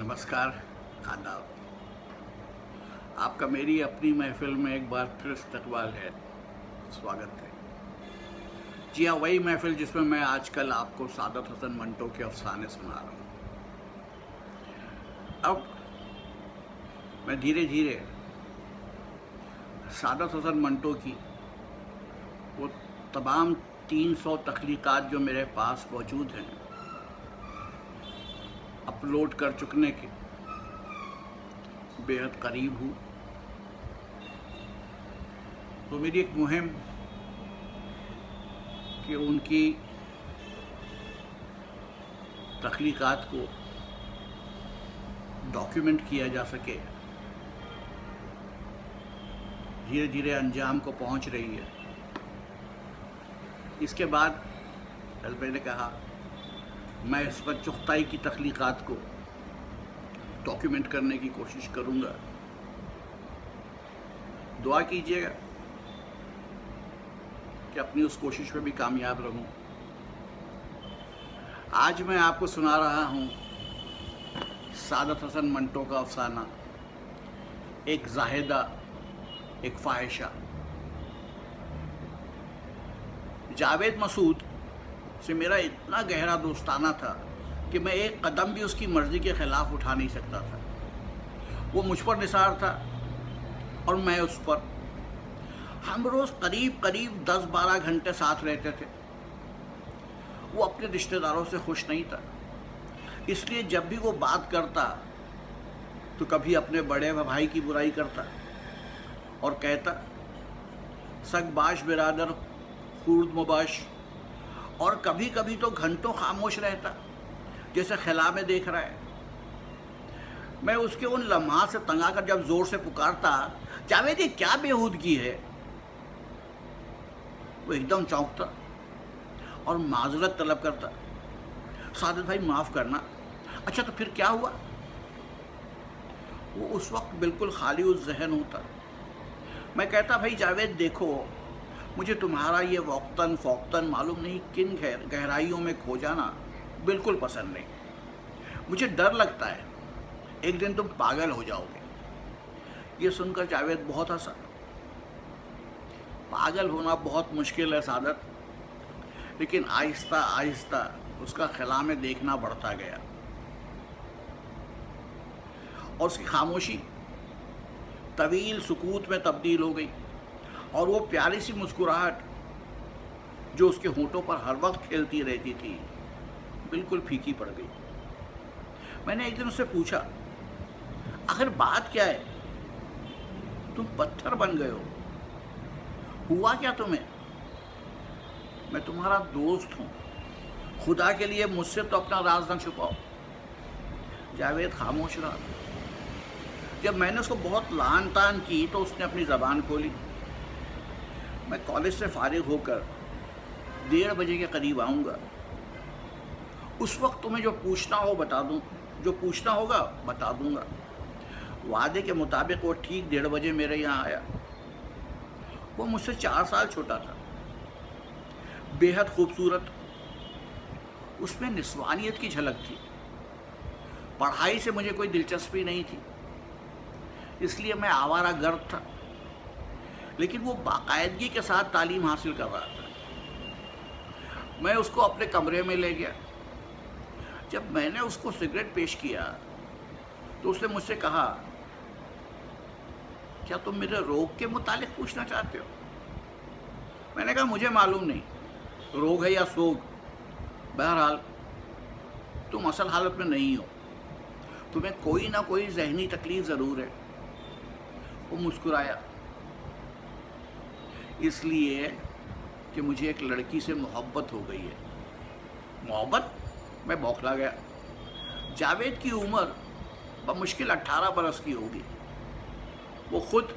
नमस्कार, आदाब। आपका मेरी अपनी महफिल में एक बार फिर इस्तकबाल है, स्वागत है। जी हाँ, वही महफिल जिसमें मैं आजकल आपको सादत हसन मंटो के अफसाने सुना रहा हूँ। अब मैं धीरे धीरे सादत हसन मंटो की वो तमाम 300 तख्लीक़ात जो मेरे पास मौजूद हैं, अपलोड कर चुकने के बेहद करीब हूँ। तो मेरी एक मुहिम कि उनकी तख्लीक़ात को डॉक्यूमेंट किया जा सके, धीरे धीरे अंजाम को पहुँच रही है। इसके बाद मैंने कहा मैं इस पर चुगताई की तख्लीक़ात को डॉक्यूमेंट करने की कोशिश करूँगा। दुआ कीजिएगा कि अपनी उस कोशिश में भी कामयाब रहूँ। आज मैं आपको सुना रहा हूँ सादत हसन मंटो का अफसाना, एक जाहिदा, एक फ़ाहिशा। जावेद मसूद से मेरा इतना गहरा दोस्ताना था कि मैं एक कदम भी उसकी मर्ज़ी के ख़िलाफ़ उठा नहीं सकता था। वो मुझ पर निसार था और मैं उस पर। हम रोज़ करीब 10-12 घंटे साथ रहते थे। वो अपने रिश्तेदारों से खुश नहीं था, इसलिए जब भी वो बात करता तो कभी अपने बड़े भाई की बुराई करता और कहता सगबाश बिरादर खुर्द मुबाश, और कभी कभी तो घंटों खामोश रहता जैसे खिला में देख रहा है। मैं उसके उन लम्हात से तंग आकर जब ज़ोर से पुकारता, जावेद ये क्या बेहूदगी है, वो एकदम चौंकता और माजरत तलब करता, सादत भाई माफ़ करना। अच्छा तो फिर क्या हुआ? वो उस वक्त बिल्कुल खाली उस जहन होता। मैं कहता भाई जावेद देखो, मुझे तुम्हारा ये वक्तन फ़ौक्तन मालूम नहीं किन गहराइयों में खो जाना बिल्कुल पसंद नहीं। मुझे डर लगता है एक दिन तुम पागल हो जाओगे। ये सुनकर जावेद बहुत हंसा। पागल होना बहुत मुश्किल है सादत, लेकिन आहिस्ता आहिस्ता उसका खिला में देखना बढ़ता गया और उसकी खामोशी तवील सुकूत में तब्दील हो गई और वो प्यारी सी मुस्कुराहट जो उसके होंठों पर हर वक्त खेलती रहती थी बिल्कुल फीकी पड़ गई। मैंने एक दिन उससे पूछा, आखिर बात क्या है? तुम पत्थर बन गए हो, हुआ क्या तुम्हें? मैं तुम्हारा दोस्त हूँ, खुदा के लिए मुझसे तो अपना राज न छुपाओ। जावेद खामोश रहा। जब मैंने उसको बहुत लान तान की तो उसने अपनी ज़बान खोली। मैं कॉलेज से फारिग होकर 1:30 बजे के करीब आऊँगा। उस वक्त तुम्हें जो पूछना हो बता दूँ, जो पूछना होगा बता दूँगा। वादे के मुताबिक वो ठीक 1:30 बजे मेरे यहाँ आया। वो मुझसे 4 साल छोटा था, बेहद खूबसूरत। उसमें निस्वानियत की झलक थी। पढ़ाई से मुझे कोई दिलचस्पी नहीं थी, इसलिए मैं आवारा गर्द था, लेकिन वो बाकायदगी के साथ तालीम हासिल कर रहा था। मैं उसको अपने कमरे में ले गया। जब मैंने उसको सिगरेट पेश किया तो उसने मुझसे कहा, क्या तुम मेरे रोग के मुतालिक पूछना चाहते हो? मैंने कहा मुझे मालूम नहीं रोग है या सोग, बहरहाल तुम असल हालत में नहीं हो, तुम्हें कोई ना कोई जहनी तकलीफ ज़रूर है। वो मुस्कुराया, इसलिए कि मुझे एक लड़की से मोहब्बत हो गई है। मोहब्बत? मैं बौखला गया। जावेद की उम्र बमुश्किल 18 बरस की होगी। वो खुद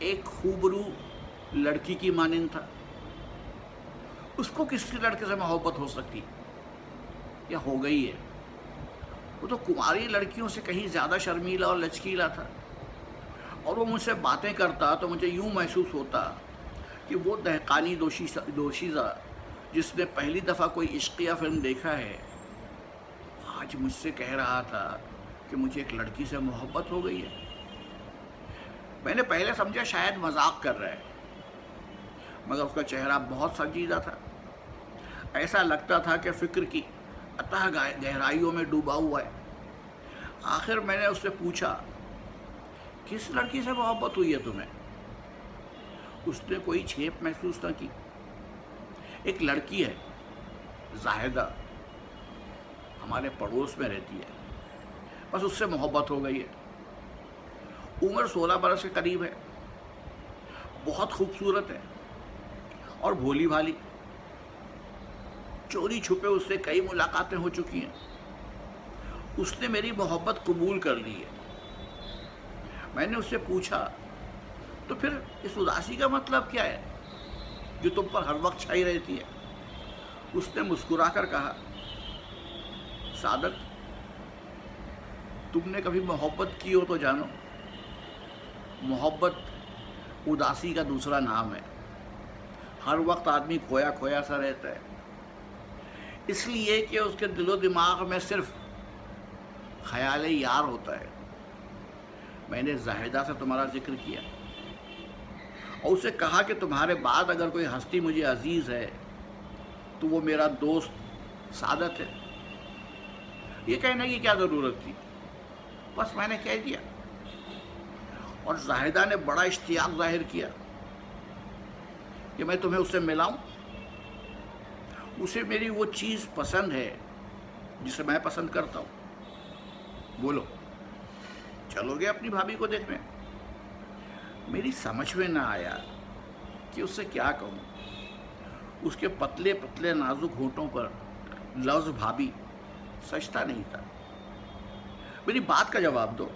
एक खूबरू लड़की की मानिंद था। उसको किसी लड़के से मोहब्बत हो सकती या हो गई है? वो तो कुंवारी लड़कियों से कहीं ज़्यादा शर्मीला और लचकीला था। और वो मुझसे बातें करता तो मुझे यूँ महसूस होता कि वो दहकानी दोशीज़ा जिसने पहली दफ़ा कोई इश्किया फिल्म देखा है, آج مجھ سے کہہ رہا تھا کہ مجھے ایک لڑکی سے محبت ہو گئی ہے۔ میں نے پہلے سمجھا شاید مذاق کر رہا ہے، مگر اس کا چہرہ بہت سنجیدہ تھا۔ ایسا لگتا تھا کہ فکر کی اتھاہ گہرائیوں میں ڈوبا ہوا ہے۔ آخر میں نے اس سے پوچھا، کس لڑکی سے محبت ہوئی ہے تمہیں؟ اس نے کوئی چھیپ محسوس نہ کی۔ ایک لڑکی ہے، زاہدہ، ہمارے پڑوس میں رہتی ہے، بس اس سے محبت ہو گئی ہے۔ عمر 16 برس کے قریب ہے، بہت خوبصورت ہے اور بھولی بھالی۔ چوری چھپے اس سے کئی ملاقاتیں ہو چکی ہیں۔ اس نے میری محبت قبول کر لی ہے۔ میں نے اس سے پوچھا، تو پھر اس اداسی کا مطلب کیا ہے جو تم پر ہر وقت چھائی رہتی ہے؟ اس نے مسکرا کر کہا، سعادت، تم نے کبھی محبت کی ہو تو جانو، محبت اداسی کا دوسرا نام ہے۔ ہر وقت آدمی کھویا کھویا سا رہتا ہے، اس لیے کہ اس کے دل و دماغ میں صرف خیال یار ہوتا ہے۔ میں نے زاہدہ سے تمہارا ذکر کیا اور اسے کہا کہ تمہارے بعد اگر کوئی ہستی مجھے عزیز ہے تو وہ میرا دوست سعادت ہے۔ یہ کہنے کی کیا ضرورت تھی، بس میں نے کہہ دیا۔ اور زاہدہ نے بڑا اشتیاق ظاہر کیا کہ میں تمہیں اس سے ملاؤں۔ اسے میری وہ چیز پسند ہے جسے میں پسند کرتا ہوں۔ بولو، چلو گے اپنی بھابھی کو دیکھنے؟ میری سمجھ میں نہ آیا کہ اس سے کیا کہوں۔ اس کے پتلے پتلے نازک ہونٹوں پر لفظ بھابھی سجتا نہیں تھا۔ میری بات کا جواب دو۔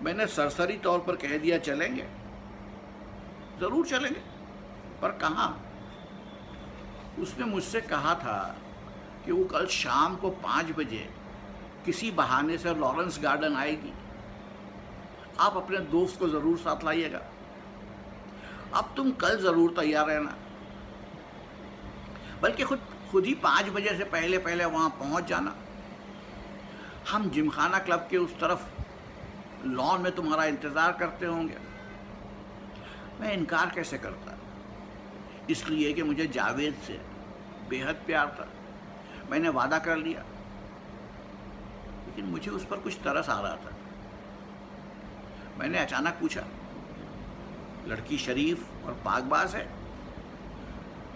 میں نے سرسری طور پر کہہ دیا، چلیں گے؟ ضرور چلیں گے، پر کہاں؟ اس نے مجھ سے کہا تھا کہ وہ کل شام کو 5 بجے کسی بہانے سے لارنس گارڈن آئے گی۔ آپ اپنے دوست کو ضرور ساتھ لائیے گا۔ اب تم کل ضرور تیار رہنا، بلکہ خود ہی 5 بجے سے پہلے وہاں پہنچ جانا۔ ہم جم خانہ کلب کے اس طرف لان میں تمہارا انتظار کرتے ہوں گے۔ میں انکار کیسے کرتا، اس لیے کہ مجھے جاوید سے بے حد پیار تھا۔ میں نے وعدہ کر لیا، لیکن مجھے اس پر کچھ ترس آ رہا تھا۔ میں نے اچانک پوچھا، لڑکی شریف اور پاک باز ہے؟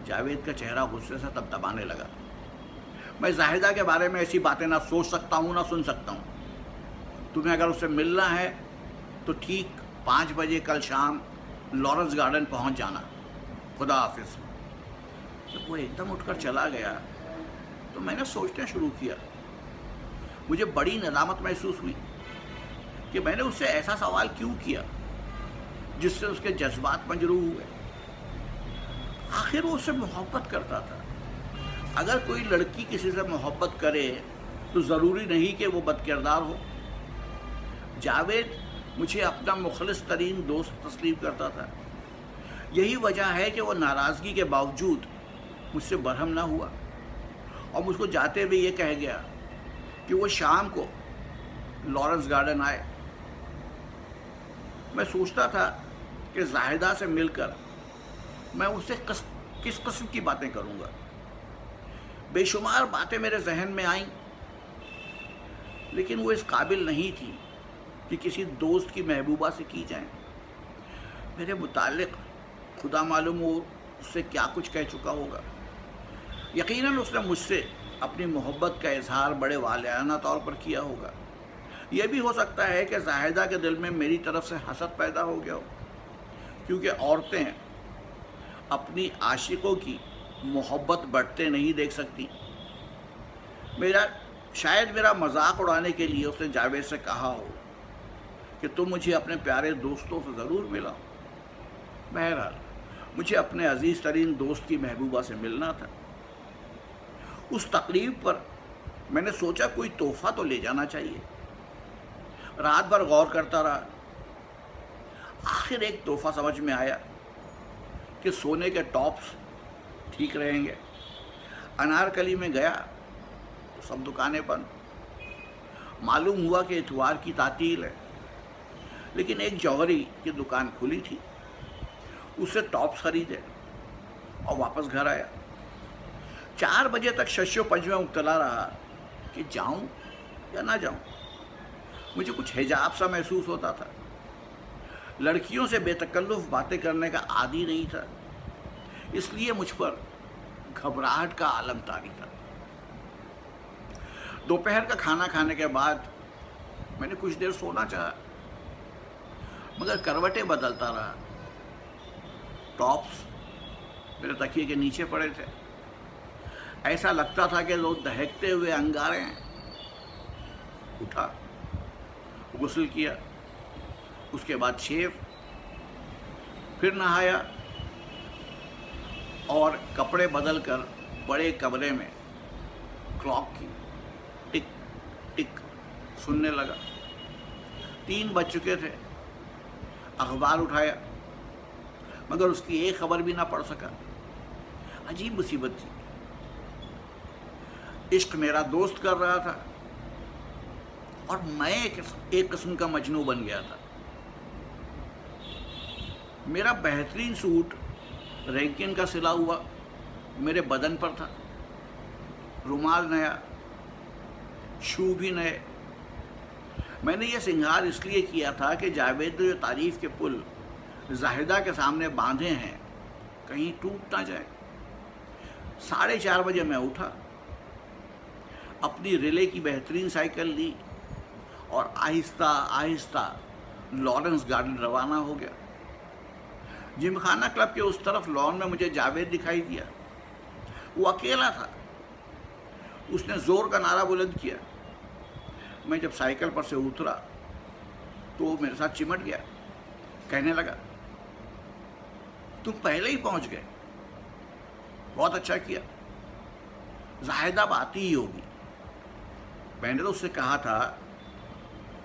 جاوید کا چہرہ غصے سے تبتبانے لگا۔ میں زاہدہ کے بارے میں ایسی باتیں نہ سوچ سکتا ہوں نہ سن سکتا ہوں۔ تمہیں اگر اس سے ملنا ہے تو ٹھیک 5 بجے کل شام لارنس گارڈن پہنچ جانا۔ خدا حافظ۔ جب وہ ایک دم اٹھ کر چلا گیا تو میں نے سوچنا شروع کیا۔ مجھے بڑی ندامت محسوس ہوئی کہ میں نے اس سے ایسا سوال کیوں کیا جس سے اس کے جذبات مجروح ہوئے۔ آخر وہ اس سے محبت کرتا تھا۔ اگر کوئی لڑکی کسی سے محبت کرے تو ضروری نہیں کہ وہ بد کردار ہو۔ جاوید مجھے اپنا مخلص ترین دوست تسلیم کرتا تھا۔ یہی وجہ ہے کہ وہ ناراضگی کے باوجود مجھ سے برہم نہ ہوا اور مجھ کو جاتے ہوئے یہ کہہ گیا کہ وہ شام کو لارنس گارڈن آئے۔ میں سوچتا تھا کہ زاہدہ سے مل کر میں اس سے کس قسم کی باتیں کروں گا۔ بے شمار باتیں میرے ذہن میں آئیں، لیکن وہ اس قابل نہیں تھی کہ کسی دوست کی محبوبہ سے کی جائیں۔ میرے متعلق خدا معلوم ہو اس سے کیا کچھ کہہ چکا ہوگا۔ یقیناً اس نے مجھ سے اپنی محبت کا اظہار بڑے والیانہ طور پر کیا ہوگا۔ یہ بھی ہو سکتا ہے کہ زاہدہ کے دل میں میری طرف سے حسد پیدا ہو گیا ہو، کیونکہ عورتیں اپنی عاشقوں کی محبت بڑھتے نہیں دیکھ سکتی۔ شاید میرا مذاق اڑانے کے لیے اس نے جاوید سے کہا ہو کہ تم مجھے اپنے پیارے دوستوں سے ضرور ملاؤ۔ بہرحال مجھے اپنے عزیز ترین دوست کی محبوبہ سے ملنا تھا۔ اس تقریب پر میں نے سوچا کوئی تحفہ تو لے جانا چاہیے۔ رات بھر غور کرتا رہا۔ آخر ایک تحفہ سمجھ میں آیا کہ سونے کے ٹاپس ٹھیک رہیں گے۔ انارکلی میں گیا सब दुकानें बंद। मालूम हुआ कि इतवार की तातील है, लेकिन एक जौहरी की दुकान खुली थी, उससे टॉप्स खरीदे और वापस घर आया। 4 बजे तक शश्यो पंच में मुब्तला रहा कि जाऊं या ना जाऊं। मुझे कुछ हिजाब सा महसूस होता था। लड़कियों से बेतकल्लुफ़ बातें करने का आदी नहीं था, इसलिए मुझ पर घबराहट का आलम तारी था। दोपहर का खाना खाने के बाद मैंने कुछ देर सोना चाहा, मगर करवटें बदलता रहा। टॉप्स मेरे तकिए के नीचे पड़े थे। ऐसा लगता था कि लोग दहकते हुए अंगारे हैं। उठा, गुस्ल किया, उसके बाद शेव, फिर नहाया और कपड़े बदलकर बड़े कमरे में क्लॉक की टिक टिक सुनने लगा। 3 बज चुके थे। अखबार उठाया, मगर उसकी एक खबर भी ना पढ़ सका। अजीब मुसीबत थी। इश्क मेरा दोस्त कर रहा था और मैं एक किस्म का मजनू बन गया था। मेरा बेहतरीन सूट रैंकिन का सिला हुआ मेरे बदन पर था, रुमाल नया, शू भी नए। मैंने ये सिंगार इसलिए किया था कि जावेद ने जो तारीफ के पुल जाहिदा के सामने बांधे हैं कहीं टूट ना जाए। 4:30 बजे मैं उठा, अपनी रिले की बेहतरीन साइकिल ली और आहिस्ता आहिस्ता लॉरेंस गार्डन रवाना हो गया। जिमखाना क्लब के उस तरफ लॉन में मुझे जावेद दिखाई दिया। वो अकेला था। उसने जोर का नारा बुलंद किया। मैं जब साइकिल पर से उतरा तो वो मेरे साथ चिमट गया। कहने लगा, तुम पहले ही पहुंच गए, बहुत अच्छा किया, जाहिदा अब आती ही होगी। मैंने तो उससे कहा था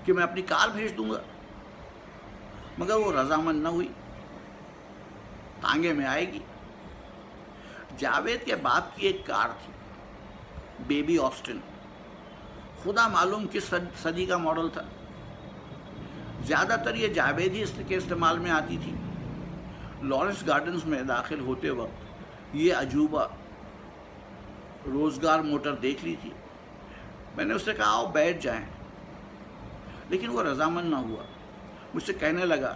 कि मैं अपनी कार भेज दूंगा, मगर वो रजामंद न हुई। तांगे में आएगी। जावेद के बाप की एक कार थी, बेबी ऑस्टिन, खुदा मालूम किस सदी का मॉडल था। ज़्यादातर ये जावेद ही इसके इस्तेमाल में आती थी। लॉरेंस गार्डन्स में दाखिल होते वक्त ये अजूबा रोज़गार मोटर देख ली थी। मैंने उससे कहा आओ बैठ जाएं, लेकिन वो रजामंद ना हुआ। मुझसे कहने लगा,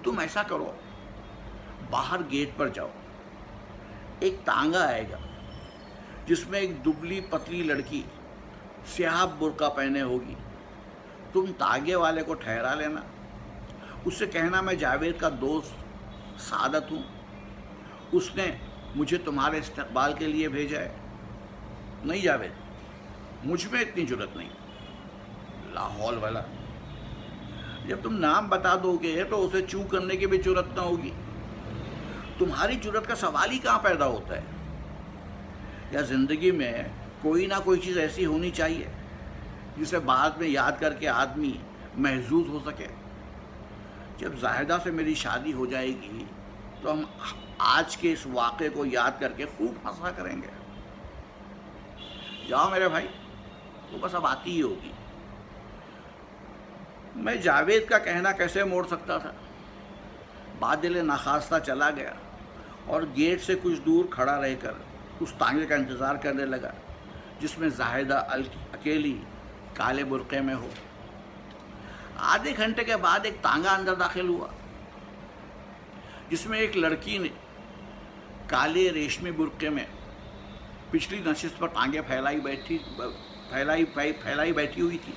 तुम ऐसा करो, बाहर गेट पर जाओ, एक तांगा आएगा जिसमें एक दुबली पतली लड़की स्याह बुर्का पहने होगी। तुम तागे वाले को ठहरा लेना, उससे कहना मैं जावेद का दोस्त सादत हूँ, उसने मुझे तुम्हारे इस्तकबाल के लिए भेजा है। नहीं जावेद, मुझ में इतनी जुर्रत नहीं। लाहौल वाला, जब तुम नाम बता दोगे तो उसे चू करने की भी जुर्रत ना होगी। तुम्हारी जुर्रत का सवाल ही कहाँ पैदा होता है। या ज़िंदगी में कोई ना कोई चीज़ ऐसी होनी चाहिए जिसे बाद में याद करके आदमी महजूज हो सके। जब जाहिदा से मेरी शादी हो जाएगी तो हम आज के इस वाक़े को याद करके खूब हंसा करेंगे। जाओ मेरे भाई, वो बस अब आती ही होगी। मैं जावेद का कहना कैसे मोड़ सकता था। बादल नाखास्ता चला गया और गेट से कुछ दूर खड़ा रहकर उस तांगे का इंतज़ार करने लगा जिसमें जाहिदा अकेली काले बुर्क़े में हो। आधे घंटे के बाद एक तांगा अंदर दाखिल हुआ जिसमें एक लड़की ने काले रेशमी बुर्क़े में पिछली नशिस्त पर टांगे फैलाई बैठी हुई थी।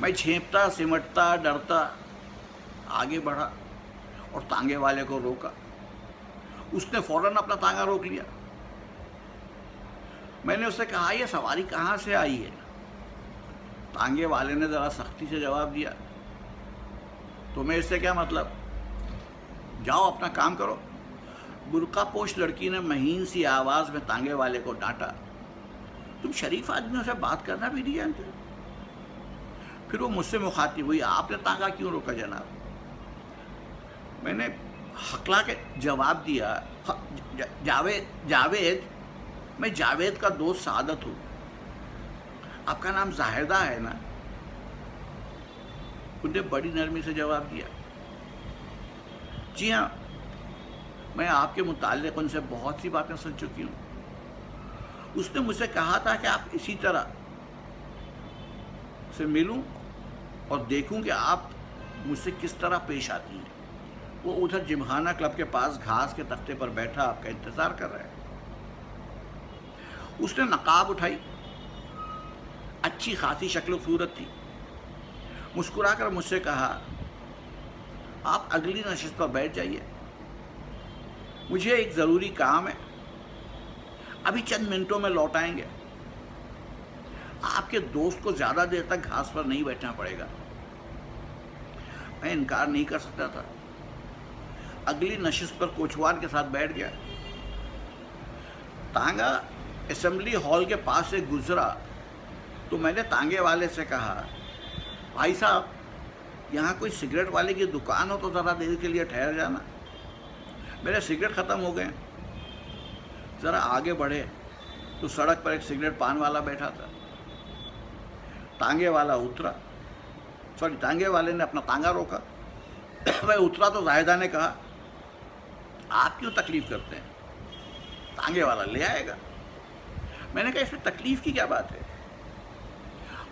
मैं झेंपता सिमटता डरता आगे बढ़ा और तांगे वाले को रोका। उसने फौरन अपना तांगा रोक लिया। मैंने उससे कहा, यह सवारी कहाँ से आई है? तांगे वाले ने ज़रा सख्ती से जवाब दिया, तुम्हें इससे क्या मतलब, जाओ अपना काम करो। बुर्का पोश लड़की ने महीन सी आवाज़ में तांगे वाले को डांटा, तुम शरीफ आदमियों से बात करना भी नहीं जानते। फिर वो मुझसे मुखातिब हुई, आपने तांगा क्यों रोका जनाब? मैंने हकला के जवाब दिया, जावेद, मैं जावेद का दोस्त सादत हूँ। आपका नाम जाहिदा है ना? उनने बड़ी नरमी से जवाब दिया, जी हाँ, मैं आपके मुताल्लिक़ उनसे बहुत सी बातें सुन चुकी हूँ। उसने मुझसे कहा था कि आप इसी तरह से मिलूं और देखूं कि आप मुझसे किस तरह पेश आती हैं। वो उधर जिमखाना क्लब के पास घास के तख्ते पर बैठा आपका इंतज़ार कर रहा है। उसने नकाब उठाई, अच्छी खासी शक्ल सूरत थी। मुस्कुराकर मुझसे कहा, आप अगली नशिस्त पर बैठ जाइए, मुझे एक ज़रूरी काम है, अभी चंद मिनटों में लौट आएंगे। आपके दोस्त को ज़्यादा देर तक घास पर नहीं बैठना पड़ेगा। मैं इनकार नहीं कर सकता था। अगली नशिस्त पर कोचवान के साथ बैठ गया। तांगा असेंबली हॉल के पास से गुजरा तो मैंने तांगे वाले से कहा, भाई साहब, यहाँ कोई सिगरेट वाले की दुकान हो तो ज़रा देर के लिए ठहर जाना, मेरे सिगरेट ख़त्म हो गए। ज़रा आगे बढ़े तो सड़क पर एक सिगरेट पान वाला बैठा था। तांगे वाले ने अपना तांगा रोका। मैं उतरा तो जाहिदा ने कहा, आप क्यों तकलीफ़ करते हैं, तांगे वाला ले आएगा। मैंने कहा, इसमें तकलीफ़ की क्या बात है।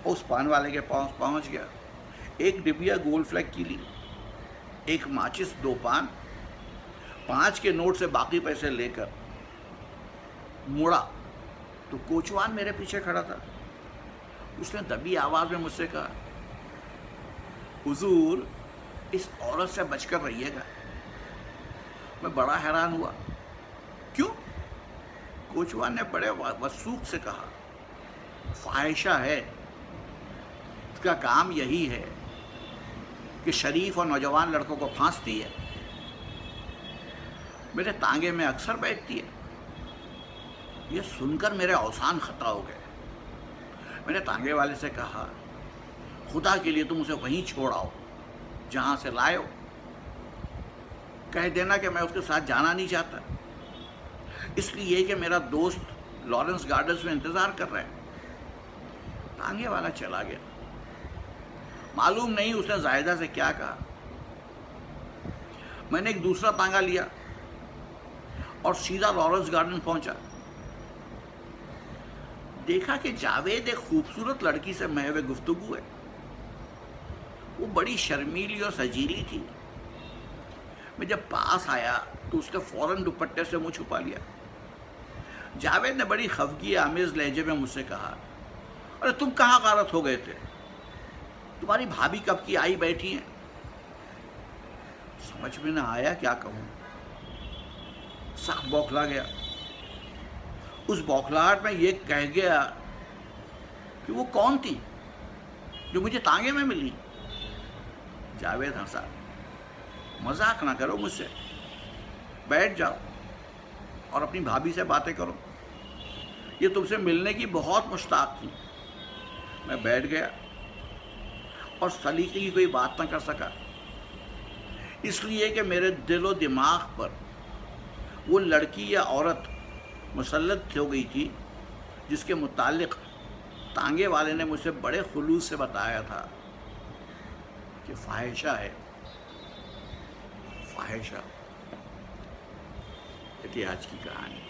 उस पान वाले के पास पहुंच गया, एक डिबिया गोल्ड फ्लैग की ली, एक माचिस, 2 पान, 5 के नोट से बाकी पैसे लेकर मुड़ा तो कोचवान मेरे पीछे खड़ा था। उसने दबी आवाज़ में मुझसे कहा, हुजूर, इस औरत से बचकर रहिएगा। मैं बड़ा हैरान हुआ। क्यों? कोचवान ने बड़े वसूख से कहा, फाहिशा है, इसका काम यही है कि शरीफ और नौजवान लड़कों को फांसती है, मेरे तांगे में अक्सर बैठती है। यह सुनकर मेरे औसान खता हो गए। मैंने तांगे वाले से कहा, खुदा के लिए तुम उसे वहीं छोड़ आओ जहाँ से लाए हो। कह देना कि मैं उसके साथ जाना नहीं चाहता, इसलिए कि मेरा दोस्त लॉरेंस गार्डन्स में इंतज़ार कर रहा है। तांगे वाला चला गया। मालूम नहीं उसने जाहिदा से क्या कहा। मैंने एक दूसरा तांगा लिया और सीधा लॉरेंस गार्डन पहुंचा। देखा कि जावेद एक खूबसूरत लड़की से महवे गुफ्तगू है। वो बड़ी शर्मीली और सजीली थी। मैं जब पास आया तो उसने फौरन दुपट्टे से मुंह छुपा लिया। जावेद ने बड़ी खफगी आमेज लहजे में मुझसे कहा, अरे तुम कहाँ गारत हो गए थे, तुम्हारी भाभी कब की आई बैठी हैं। समझ में ना आया क्या कहूँ। सख्त बौखला गया। उस बौखलाहट में ये कह गया कि वो कौन थी जो मुझे तांगे में मिली। जावेद हंसा, मजाक ना करो मुझसे, बैठ जाओ और अपनी भाभी से बातें करो, ये तुमसे मिलने की बहुत मुश्ताक थी। मैं बैठ गया और सलीके की कोई बात ना कर सका, इसलिए कि मेरे दिलो दिमाग पर वो लड़की या औरत मुसल्लत हो गई थी जिसके मुतालिक तांगे वाले ने मुझसे बड़े खुलूस से बताया था कि फाहिशा है, फाहिशा। ये आज की कहानी।